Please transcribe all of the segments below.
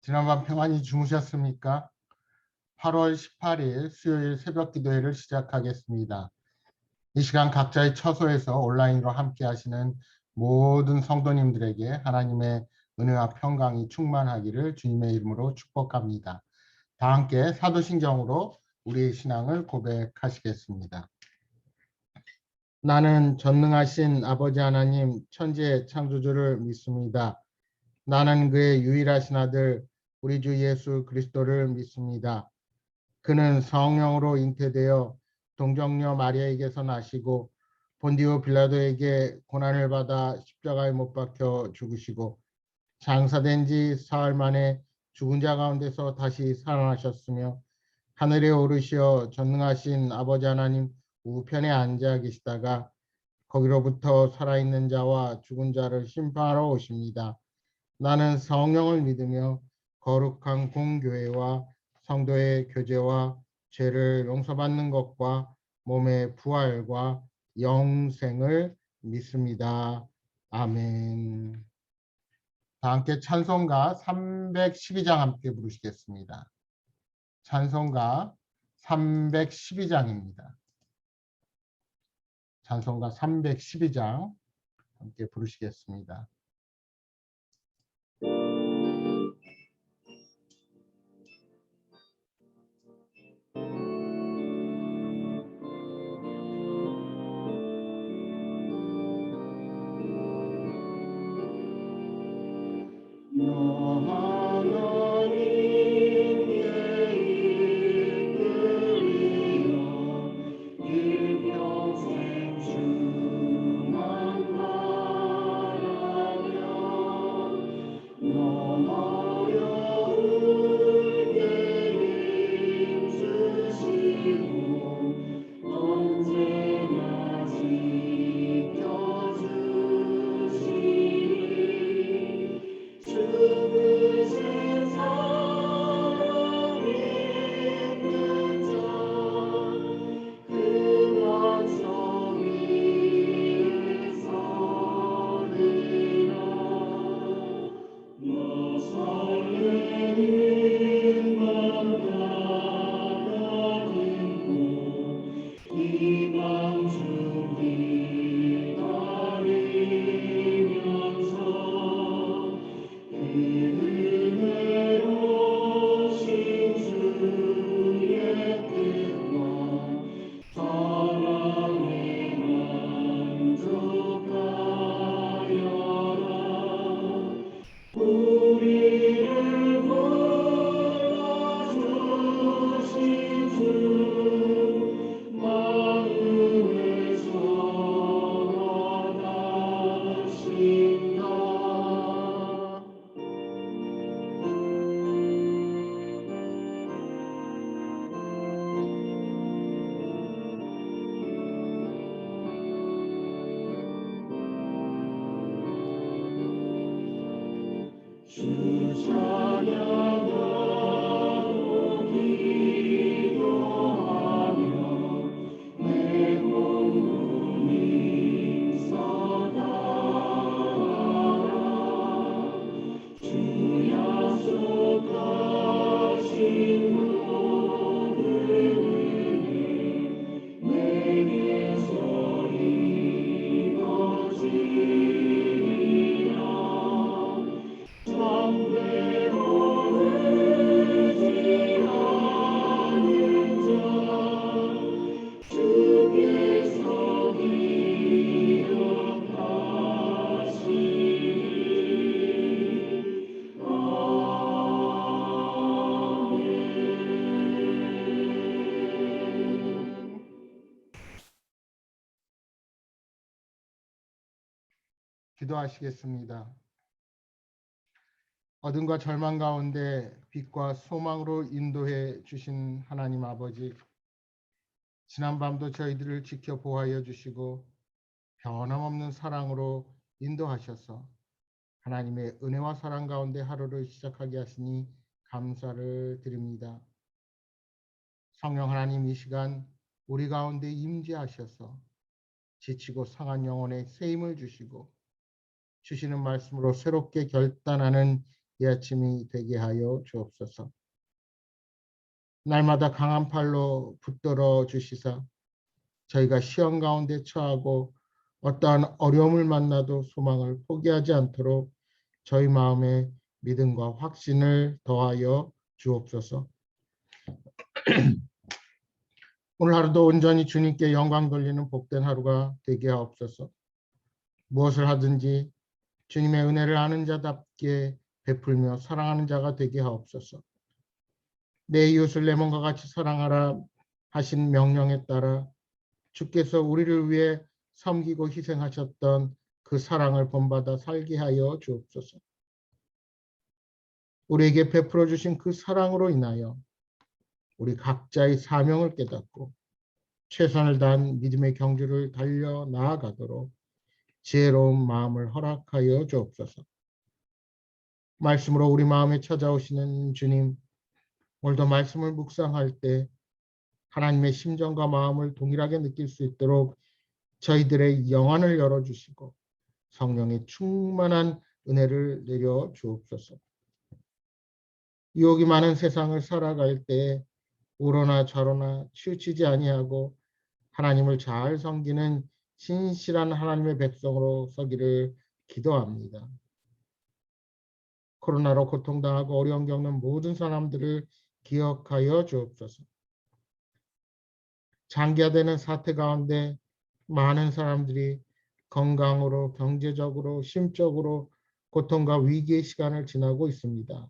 지난밤 평안히 주무셨습니까? 8월 18일 수요일 새벽 기도회를 시작하겠습니다. 이 시간 각자의 처소에서 온라인으로 함께 하시는 모든 성도님들에게 하나님의 은혜와 평강이 충만하기를 주님의 이름으로 축복합니다. 다 함께 사도신경으로 우리의 신앙을 고백하시겠습니다. 나는 전능하신 아버지 하나님 천지의 창조주를 믿습니다. 나는 그의 유일하신 아들 우리 주 예수 그리스도를 믿습니다. 그는 성령으로 잉태되어 동정녀 마리아에게서 나시고 본디오 빌라도에게 고난을 받아 십자가에 못 박혀 죽으시고 장사된 지 사흘 만에 죽은 자 가운데서 다시 살아나셨으며 하늘에 오르시어 전능하신 아버지 하나님 우편에 앉아 계시다가 거기로부터 살아있는 자와 죽은 자를 심판하러 오십니다. 나는 성령을 믿으며 거룩한 공교회와 성도의 교제와 죄를 용서받는 것과 몸의 부활과 영생을 믿습니다. 아멘. 다 함께 찬송가 312장 함께 부르시겠습니다. 찬송가 312장입니다. 찬송가 312장 함께 부르시겠습니다. 기도하시겠습니다. 어둠과 절망 가운데 빛과 소망으로 인도해 주신 하나님 아버지, 지난밤도 저희들을 지켜 보호하여 주시고 변함없는 사랑으로 인도하셔서 하나님의 은혜와 사랑 가운데 하루를 시작하게 하시니 감사를 드립니다. 성령 하나님, 이 시간 우리 가운데 임재하셔서 지치고 상한 영혼에 새 힘을 주시고 주시는 말씀으로 새롭게 결단하는 이 아침이 되게 하여 주옵소서. 날마다 강한 팔로 붙들어 주시사 저희가 시험 가운데 처하고 어떠한 어려움을 만나도 소망을 포기하지 않도록 저희 마음에 믿음과 확신을 더하여 주옵소서. 오늘 하루도 온전히 주님께 영광 돌리는 복된 하루가 되게 하옵소서. 무엇을 하든지 주님의 은혜를 아는 자답게 베풀며 사랑하는 자가 되게 하옵소서. 내 이웃을 내 몸과 같이 사랑하라 하신 명령에 따라 주께서 우리를 위해 섬기고 희생하셨던 그 사랑을 본받아 살게 하여 주옵소서. 우리에게 베풀어 주신 그 사랑으로 인하여 우리 각자의 사명을 깨닫고 최선을 다한 믿음의 경주를 달려 나아가도록 지혜로운 마음을 허락하여 주옵소서. 말씀으로 우리 마음에 찾아오시는 주님, 오늘도 말씀을 묵상할 때 하나님의 심정과 마음을 동일하게 느낄 수 있도록 저희들의 영안을 열어주시고 성령의 충만한 은혜를 내려 주옵소서. 유혹이 많은 세상을 살아갈 때 우로나 좌로나 치우치지 아니하고 하나님을 잘 섬기는 신실한 하나님의 백성으로 서기를 기도합니다. 코로나로 고통당하고 어려움 겪는 모든 사람들을 기억하여 주옵소서. 장기화되는 사태 가운데 많은 사람들이 건강으로, 경제적으로, 심적으로 고통과 위기의 시간을 지나고 있습니다.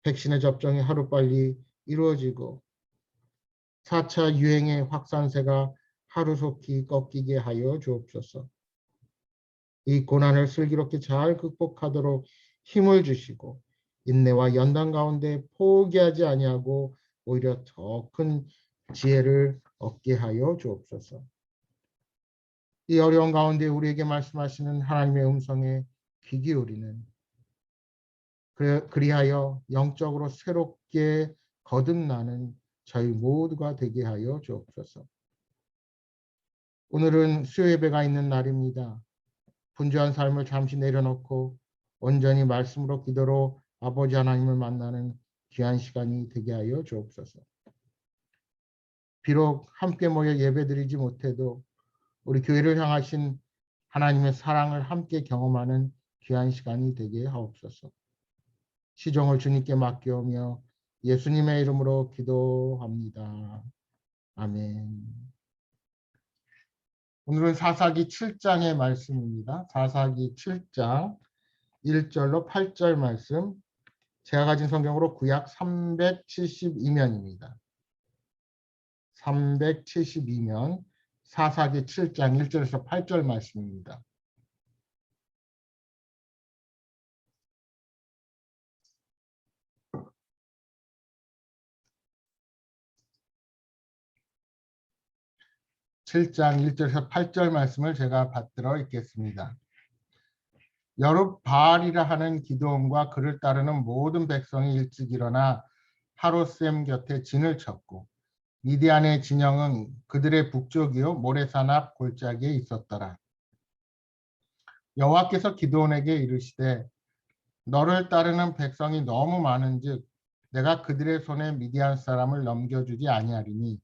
백신의 접종이 하루빨리 이루어지고 4차 유행의 확산세가 하루속히 꺾이게 하여 주옵소서. 이 고난을 슬기롭게 잘 극복하도록 힘을 주시고 인내와 연단 가운데 포기하지 아니하고 오히려 더 큰 지혜를 얻게 하여 주옵소서. 이 어려운 가운데 우리에게 말씀하시는 하나님의 음성에 귀 기울이는 그리하여 영적으로 새롭게 거듭나는 저희 모두가 되게 하여 주옵소서. 오늘은 수요 예배가 있는 날입니다. 분주한 삶을 잠시 내려놓고 온전히 말씀으로 기도로 아버지 하나님을 만나는 귀한 시간이 되게 하여 주옵소서. 비록 함께 모여 예배드리지 못해도 우리 교회를 향하신 하나님의 사랑을 함께 경험하는 귀한 시간이 되게 하옵소서. 시종을 주님께 맡겨오며 예수님의 이름으로 기도합니다. 아멘. 오늘은 사사기 7장의 말씀입니다. 사사기 7장 1절로 8절 말씀. 제가 가진 성경으로 구약 372면입니다. 372면 사사기 7장 1절에서 8절 말씀입니다. (7장 1절에서 8절) 말씀을 제가 받들어 읽겠습니다. 여룻바알이라 하는 기드온과 그를 따르는 모든 백성이 일찍 일어나 하롯셈 곁에 진을 쳤고 미디안의 진영은 그들의 북쪽이요 모레산 앞 골짜기에 있었더라. 여호와께서 기드온에게 이르시되 너를 따르는 백성이 너무 많은즉 내가 그들의 손에 미디안 사람을 넘겨주지 아니하리니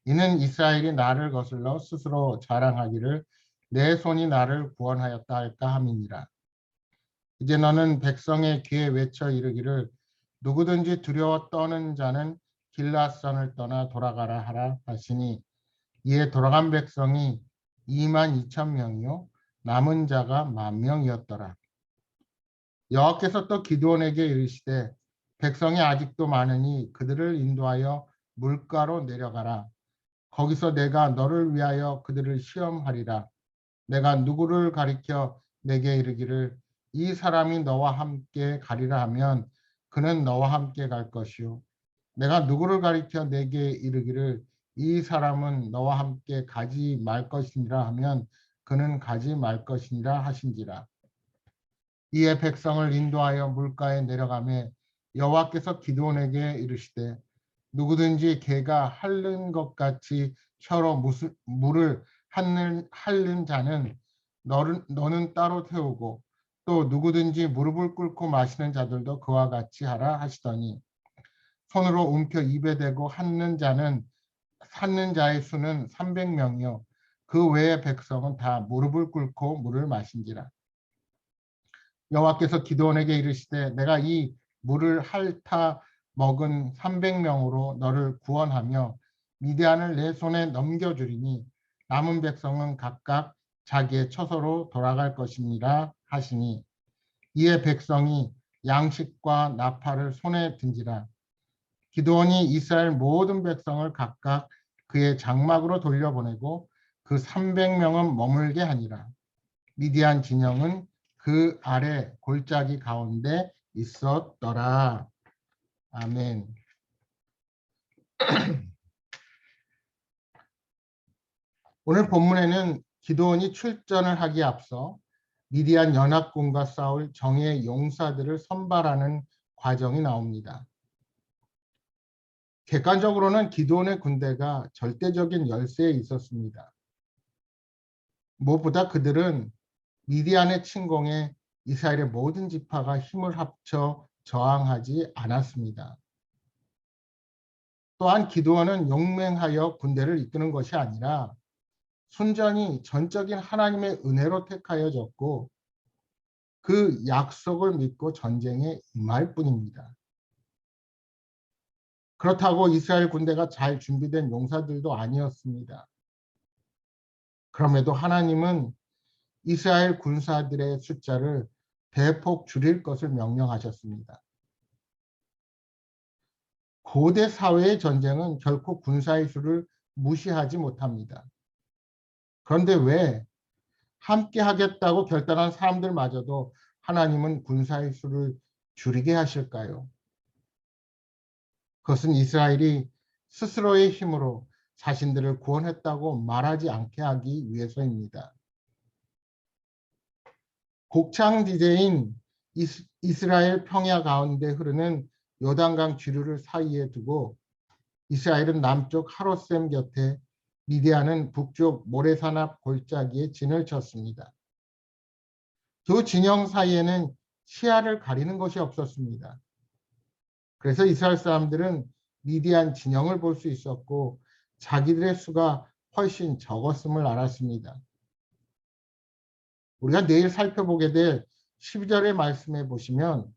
이는 이스라엘이 나를 거슬러 스스로 자랑하기를 내 손이 나를 구원하였다 할까 함이니라. 이제 너는 백성의 귀에 외쳐 이르기를 누구든지 두려워 떠는 자는 길앗산을 떠나 돌아가라 하라 하시니 이에 돌아간 백성이 22,000명이요 남은 자가 10,000명이었더라. 여호와께서 또 기드온에게 이르시되 백성이 아직도 많으니 그들을 인도하여 물가로 내려가라. 거기서 내가 너를 위하여 그들을 시험하리라. 내가 누구를 가리켜 내게 이르기를 이 사람이 너와 함께 가리라 하면 그는 너와 함께 갈 것이요 내가 누구를 가리켜 내게 이르기를 이 사람은 너와 함께 가지 말 것이니라 하면 그는 가지 말 것이니라 하신지라. 이에 백성을 인도하여 물가에 내려가매 여호와께서 기드온에게 이르시되 누구든지 개가 핥는 것 같이 혀로 물을 핥는 자는 너는 따로 태우고 또 누구든지 무릎을 꿇고 마시는 자들도 그와 같이 하라 하시더니 손으로 움켜 입에 대고 핥는 자의 수는 300명이요 그 외의 백성은 다 무릎을 꿇고 물을 마신지라. 여호와께서 기드온에게 이르시되 내가 이 물을 핥아 먹은 300명으로 너를 구원하며 미디안을 내 손에 넘겨주리니 남은 백성은 각각 자기의 처소로 돌아갈 것입니다 하시니 이에 백성이 양식과 나팔을 손에 든지라. 기드온이 이스라엘 모든 백성을 각각 그의 장막으로 돌려보내고 그 300명은 머물게 하니라. 미디안 진영은 그 아래 골짜기 가운데 있었더라. 아멘. 오늘 본문에는 기드온이 출전을 하기에 앞서 미디안 연합군과 싸울 정예 용사들을 선발하는 과정이 나옵니다. 객관적으로는 기드온의 군대가 절대적인 열세에 있었습니다. 무엇보다 그들은 미디안의 침공에 이스라엘의 모든 지파가 힘을 합쳐 저항하지 않았습니다. 또한 기드온은 용맹하여 군대를 이끄는 것이 아니라 순전히 전적인 하나님의 은혜로 택하여졌고 그 약속을 믿고 전쟁에 임할 뿐입니다. 그렇다고 이스라엘 군대가 잘 준비된 용사들도 아니었습니다. 그럼에도 하나님은 이스라엘 군사들의 숫자를 대폭 줄일 것을 명령하셨습니다. 고대 사회의 전쟁은 결코 군사의 수를 무시하지 못합니다. 그런데 왜 함께 하겠다고 결단한 사람들마저도 하나님은 군사의 수를 줄이게 하실까요? 그것은 이스라엘이 스스로의 힘으로 자신들을 구원했다고 말하지 않게 하기 위해서입니다. 곡창지대인 이스라엘 평야 가운데 흐르는 요단강 주류를 사이에 두고 이스라엘은 남쪽 하롯셈 곁에 미디안은 북쪽 모래산 앞 골짜기에 진을 쳤습니다. 두 진영 사이에는 시야를 가리는 것이 없었습니다. 그래서 이스라엘 사람들은 미디안 진영을 볼 수 있었고 자기들의 수가 훨씬 적었음을 알았습니다. 우리가 내일 살펴보게 될 12절의 말씀에 보시면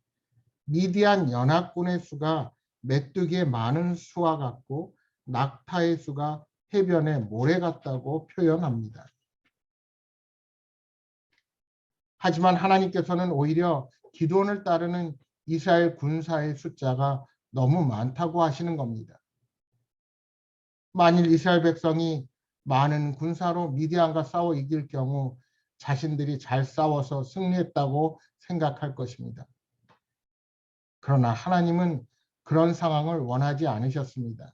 미디안 연합군의 수가 메뚜기의 많은 수와 같고 낙타의 수가 해변의 모래 같다고 표현합니다. 하지만 하나님께서는 오히려 기드온을 따르는 이스라엘 군사의 숫자가 너무 많다고 하시는 겁니다. 만일 이스라엘 백성이 많은 군사로 미디안과 싸워 이길 경우 자신들이 잘 싸워서 승리했다고 생각할 것입니다. 그러나 하나님은 그런 상황을 원하지 않으셨습니다.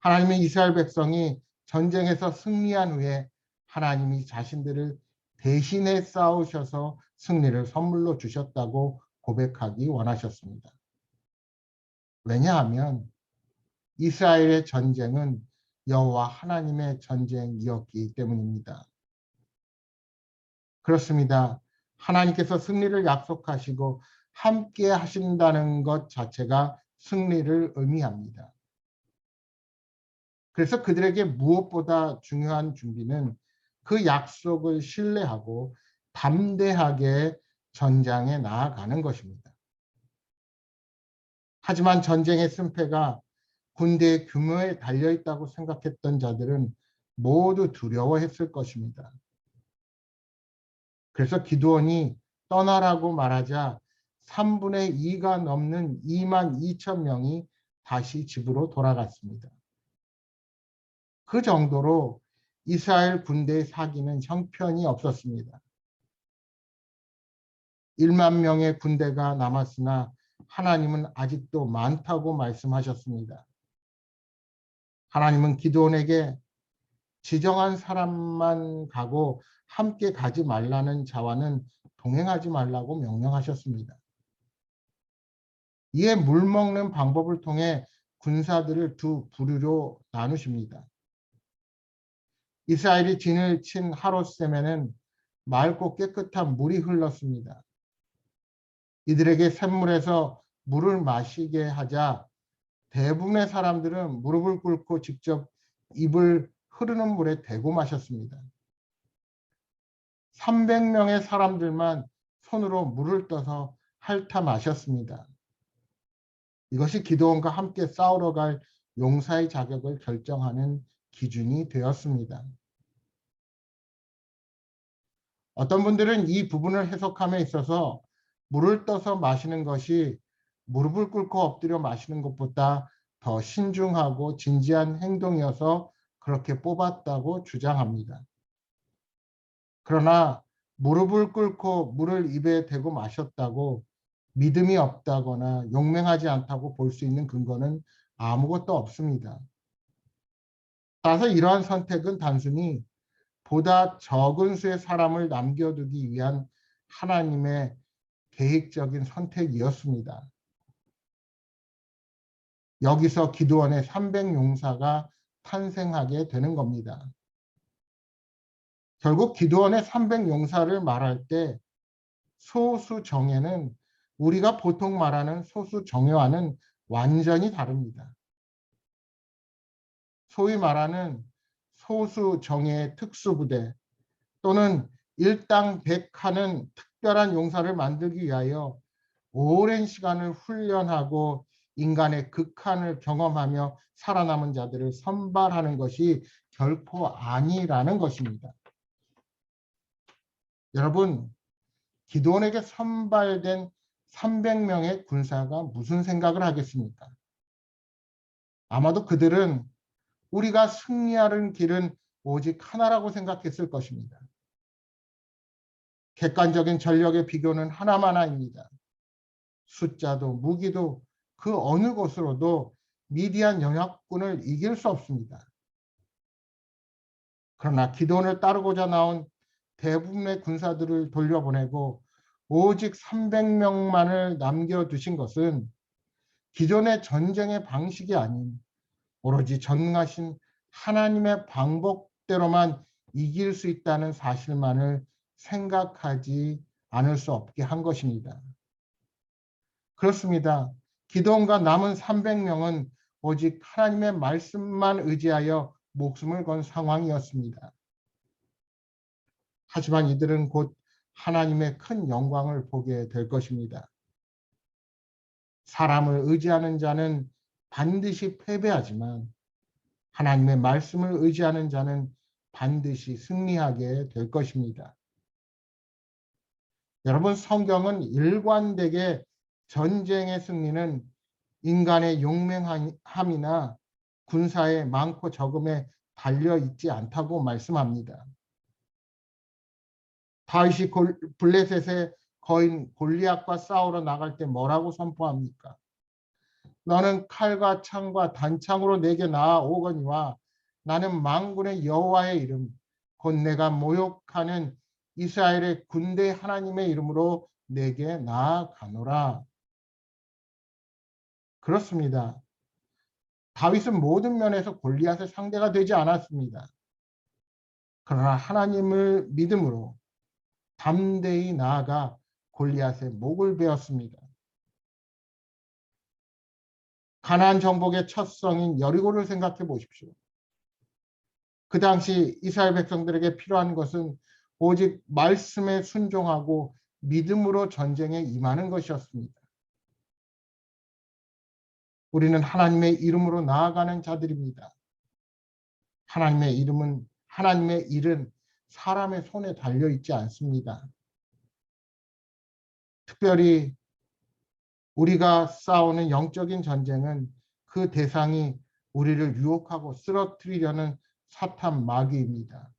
하나님은 이스라엘 백성이 전쟁에서 승리한 후에 하나님이 자신들을 대신에 싸우셔서 승리를 선물로 주셨다고 고백하기 원하셨습니다. 왜냐하면 이스라엘의 전쟁은 여호와 하나님의 전쟁이었기 때문입니다. 그렇습니다. 하나님께서 승리를 약속하시고 함께 하신다는 것 자체가 승리를 의미합니다. 그래서 그들에게 무엇보다 중요한 준비는 그 약속을 신뢰하고 담대하게 전장에 나아가는 것입니다. 하지만 전쟁의 승패가 군대의 규모에 달려있다고 생각했던 자들은 모두 두려워했을 것입니다. 그래서 기드온이 떠나라고 말하자 3분의 2가 넘는 2만 2천 명이 다시 집으로 돌아갔습니다. 그 정도로 이스라엘 군대의 사기는 형편이 없었습니다. 1만 명의 군대가 남았으나 하나님은 아직도 많다고 말씀하셨습니다. 하나님은 기드온에게 지정한 사람만 가고 함께 가지 말라는 자와는 동행하지 말라고 명령하셨습니다. 이에 물 먹는 방법을 통해 군사들을 두 부류로 나누십니다. 이스라엘이 진을 친 하롯셈에는 맑고 깨끗한 물이 흘렀습니다. 이들에게 샘물에서 물을 마시게 하자 대부분의 사람들은 무릎을 꿇고 직접 입을 흐르는 물에 대고 마셨습니다. 300명의 사람들만 손으로 물을 떠서 핥아 마셨습니다. 이것이 기드온과 함께 싸우러 갈 용사의 자격을 결정하는 기준이 되었습니다. 어떤 분들은 이 부분을 해석함에 있어서 물을 떠서 마시는 것이 무릎을 꿇고 엎드려 마시는 것보다 더 신중하고 진지한 행동이어서 그렇게 뽑았다고 주장합니다. 그러나 무릎을 꿇고 물을 입에 대고 마셨다고 믿음이 없다거나 용맹하지 않다고 볼 수 있는 근거는 아무것도 없습니다. 따라서 이러한 선택은 단순히 보다 적은 수의 사람을 남겨두기 위한 하나님의 계획적인 선택이었습니다. 여기서 기드온의 300용사가 탄생하게 되는 겁니다. 결국 기드온의 300용사를 말할 때 소수 정예는 우리가 보통 말하는 소수 정예와는 완전히 다릅니다. 소위 말하는 소수 정예의 특수부대 또는 일당백하는 특별한 용사를 만들기 위하여 오랜 시간을 훈련하고 인간의 극한을 경험하며 살아남은 자들을 선발하는 것이 결코 아니라는 것입니다. 여러분, 기드온에게 선발된 300명의 군사가 무슨 생각을 하겠습니까? 아마도 그들은 우리가 승리하는 길은 오직 하나라고 생각했을 것입니다. 객관적인 전력의 비교는 하나만입니다. 숫자도 무기도 그 어느 곳으로도 미디안 연합군을 이길 수 없습니다. 그러나 기드온을 따르고자 나온 대부분의 군사들을 돌려보내고 오직 300명만을 남겨두신 것은 기존의 전쟁의 방식이 아닌 오로지 전능하신 하나님의 방법대로만 이길 수 있다는 사실만을 생각하지 않을 수 없게 한 것입니다. 그렇습니다. 기드온과 남은 300명은 오직 하나님의 말씀만 의지하여 목숨을 건 상황이었습니다. 하지만 이들은 곧 하나님의 큰 영광을 보게 될 것입니다. 사람을 의지하는 자는 반드시 패배하지만 하나님의 말씀을 의지하는 자는 반드시 승리하게 될 것입니다. 여러분, 성경은 일관되게 전쟁의 승리는 인간의 용맹함이나 군사의 많고 적음에 달려 있지 않다고 말씀합니다. 다윗이 블레셋의 거인 골리앗과 싸우러 나갈 때 뭐라고 선포합니까? 너는 칼과 창과 단창으로 내게 나아오거니와 나는 만군의 여호와의 이름 곧 내가 모욕하는 이스라엘의 군대 하나님의 이름으로 내게 나아가노라. 그렇습니다. 다윗은 모든 면에서 골리앗의 상대가 되지 않았습니다. 그러나 하나님을 믿음으로 담대히 나아가 골리앗의 목을 베었습니다. 가나안 정복의 첫 성인 여리고를 생각해 보십시오. 그 당시 이스라엘 백성들에게 필요한 것은 오직 말씀에 순종하고 믿음으로 전쟁에 임하는 것이었습니다. 우리는 하나님의 이름으로 나아가는 자들입니다. 하나님의 일은 사람의 손에 달려 있지 않습니다. 특별히 우리가 싸우는 영적인 전쟁은 그 대상이 우리를 유혹하고 쓰러뜨리려는 사탄 마귀입니다.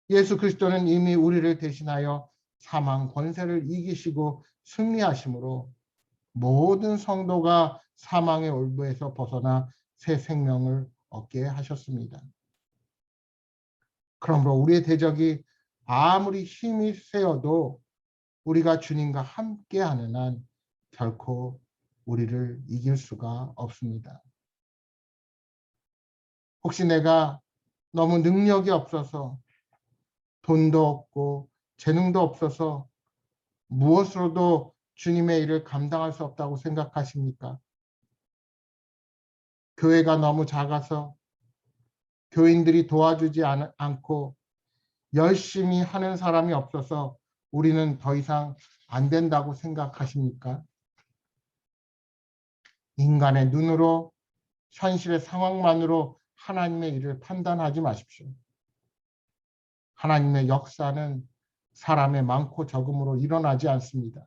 예수 그리스도는 이미 우리를 대신하여 사망 권세를 이기시고 승리하심으로 모든 성도가 사망의 올무에서 벗어나 새 생명을 얻게 하셨습니다. 그러므로 우리의 대적이 아무리 힘이 세어도 우리가 주님과 함께하는 한 결코 우리를 이길 수가 없습니다. 혹시 내가 너무 능력이 없어서 돈도 없고 재능도 없어서 무엇으로도 주님의 일을 감당할 수 없다고 생각하십니까? 교회가 너무 작아서 교인들이 도와주지 않고 열심히 하는 사람이 없어서 우리는 더 이상 안 된다고 생각하십니까? 인간의 눈으로 현실의 상황만으로 하나님의 일을 판단하지 마십시오. 하나님의 역사는 사람의 많고 적음으로 일어나지 않습니다.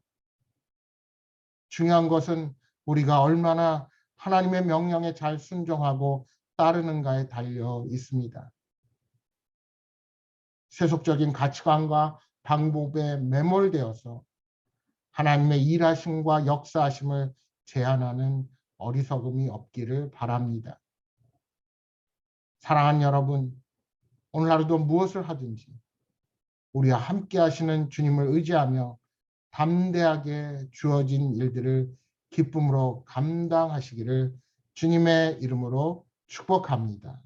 중요한 것은 우리가 얼마나 하나님의 명령에 잘 순종하고 따르는가에 달려 있습니다. 세속적인 가치관과 방법에 매몰되어서 하나님의 일하심과 역사하심을 제한하는 어리석음이 없기를 바랍니다. 사랑하는 여러분, 오늘 하루도 무엇을 하든지 우리와 함께 하시는 주님을 의지하며 담대하게 주어진 일들을 기쁨으로 감당하시기를 주님의 이름으로 축복합니다.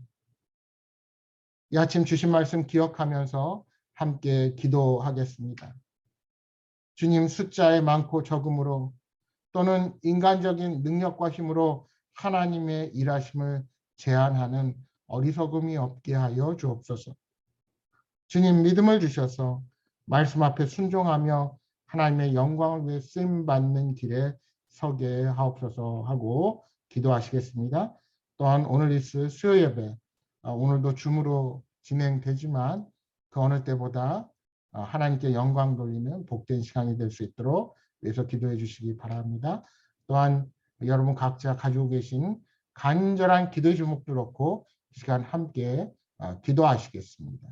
이 아침 주신 말씀 기억하면서 함께 기도하겠습니다. 주님, 숫자에 많고 적음으로 또는 인간적인 능력과 힘으로 하나님의 일하심을 제한하는 어리석음이 없게 하여 주옵소서. 주님, 믿음을 주셔서 말씀 앞에 순종하며 하나님의 영광을 위해 쓰임받는 길에 서게 하옵소서 하고 기도하시겠습니다. 또한 오늘 있을 수요 예배, 오늘도 줌으로 진행되지만 그 어느 때보다 하나님께 영광 돌리는 복된 시간이 될 수 있도록 위해서 기도해 주시기 바랍니다. 또한 여러분 각자 가지고 계신 간절한 기도의 제목도 그렇고 이 시간 함께 기도하시겠습니다.